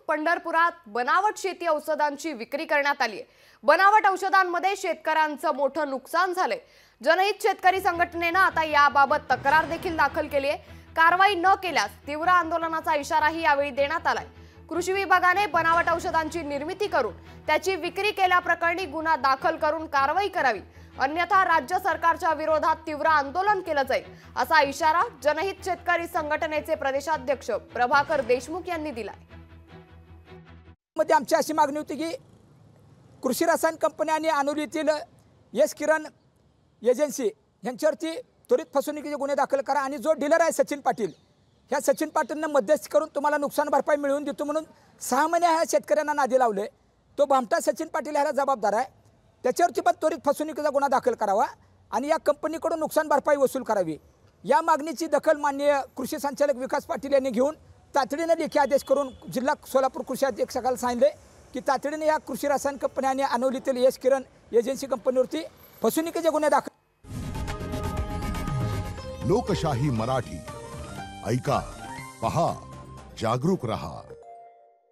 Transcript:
पंढरपुरात बनावट शेती औषधांची विक्री करण्यात आली आहे। बनावट औषधांमध्ये शेतकऱ्यांचं मोठं नुकसान झालंय। जनहित शेतकरी संघटनेने आता याबाबत तक्रार देखील दाखल केली आहे। कारवाई न केल्यास तीव्र आंदोलनाचा इशाराही यावेळी देण्यात आलाय। कृषी विभागाने बनावट औषधांची निर्मिती करून त्याची विक्री केल्याप्रकरणी गुन्हा दाखल करून कारवाई करावी, अन्यथा राज्य सरकारच्या विरोधात तीव्र आंदोलन केलं जाईल, असा इशारा जनहित शेतकरी संघटनेचे प्रदेशाध्यक्ष प्रभाकर देशमुख यांनी दिलाय। मध्ये आमची अशी मागणी होती की कृषी रसायन कंपनी आणि अनोलीतील एस किरण एजन्सी यांच्यावरती त्वरित फसवणुकीचे गुन्हे दाखल करा आणि जो डीलर आहे सचिन पाटील, ह्या सचिन पाटीलने मध्यस्थी करून तुम्हाला नुकसान भरपाई मिळवून देतो म्हणून 6 महिने ह्या शेतकऱ्यांना नादी लावले। तो भामटा सचिन पाटील ह्याला जबाबदार आहे। त्याच्यावरती पण त्वरित फसवणुकीचा गुन्हा दाखल करावा आणि या कंपनीकडून नुकसान भरपाई वसूल करावी। या मागणीची दखल माननीय कृषी संचालक विकास पाटील यांनी घेऊन तातडीने लेखी आदेश करून जिल्हा सोलापूर कृषी अधीक्षकाला सांगितले की तातडीने या कृषी रसायन कंपनी आणि अनोलीतील एस किरण एजन्सी कंपनीवरती फसवणुकीचे गुन्हे दाखल। लोकशाही मराठी ऐका, पहा, जागरूक रहा।